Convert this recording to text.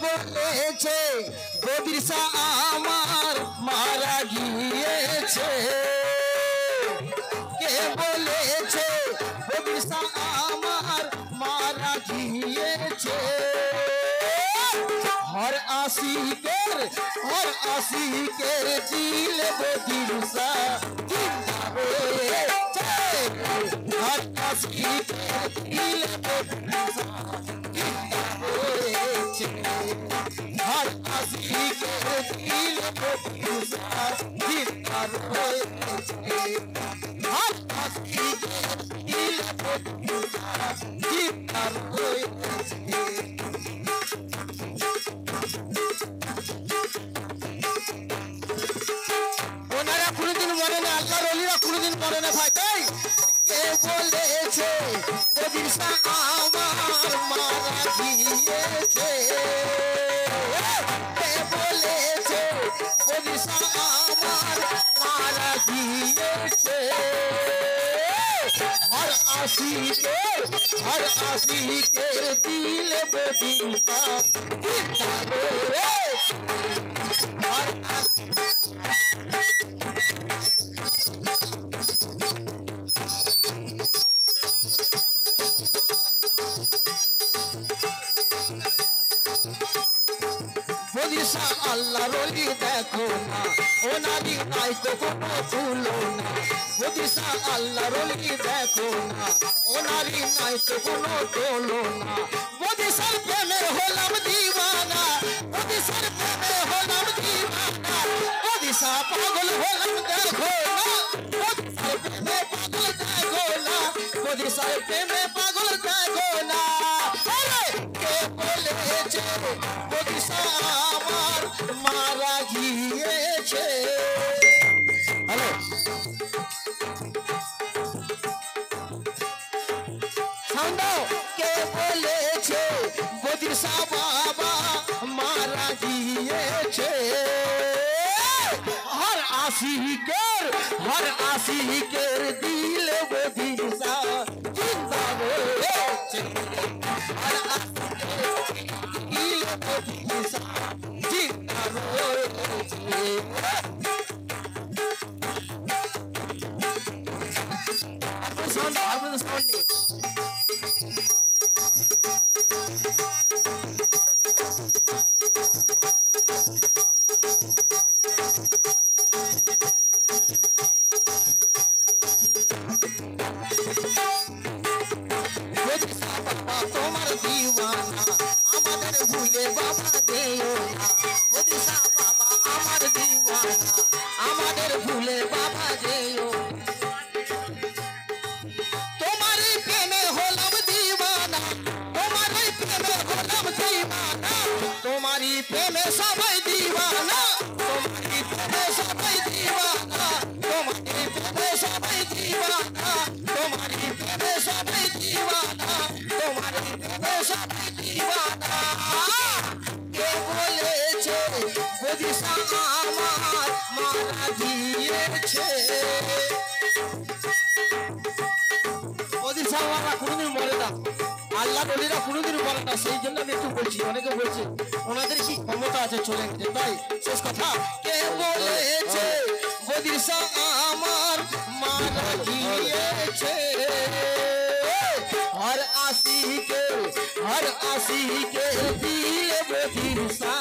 বলেছে বদিশা আমার মারা গিয়েছে? কে বলেছে বদিশা আমার মারা গিয়েছে? हर आशिकेर दिल बदिशा जिंदा रয়েছে। हर आशिकेर दिल बदिशा जिंदा रয়েছে। हर आशिकेर दिल बदिशा जिंदा रয়েছে। हर आशिकेर दिल बदिशा जिंदा रয়েছে। বদিশা আমার মারা গিয়েছে? কে বলেছে বদিশা আমার মারা গিয়েছে? हर आशिकेर दिल बदिशा जिंदा रয়েছে। हर বদিশা আল্লাহর ওলি দেখো না, ওনারই নাই তো কোনো তুলনা। বদিশা আল্লাহর ওলি দেখো না, ওনারই নাই তো কোনো তুলনা। বদিশার প্রেমে হলাম দিওয়ানা, বদিশার প্রেমে হলাম দিওয়ানা। বদিশা পাগল হলাম দেখো না, বদিশার প্রেমে পাগল দেখো না, বদিশার প্রেমে পাগল দেখো না। কে বলেছে বদিশা আমার মারা গিয়েছে? হ্যালো, সাউন্ড দাও। কে বলেছে বদিশা বাবা মারা গিয়েছে? हर आशिकेर दिल बदिशा जिंदा रয়েছে। हर आशिकेर दिल बदिशा जिंदा रয়েছে। आपको साउंड नहीं। তোমার দিওয়ানা আমাদের ভুলে বাবা দেও না। বদিশা বাবা আমার দিওয়ানা আমাদের ভুলে বাবা দেও। তোমারই প্রেমে হলাম দিওয়ানা, তোমারই প্রেমে হলাম দিওয়ানা। তোমারই প্রেমে সবাই দিওয়ানা, তোমারই প্রেমে সবাই দিওয়ানা। তোমারই প্রেমে সবাই দিওয়ানা, তোমারই প্রেমে সবাই দিওয়ানা। তোমারই প্রেমে সবাই দিওয়ানা। কে বলেছে বদিশা আমার মারা গিয়েছে? বদিশা বাবা কোনোদিন মরে না, আল্লাহ বলিরা কোনোদিন মরে না। সেই জন্য আমি একটু বলছি, অনেকে বলছে ওনাদের কি ক্ষমতা আছে চলে গেছে, তাই শেষ কথা। কে বলেছে বদিশা আমার মারা গিয়েছে? हर आशिकेर दिल बदिशा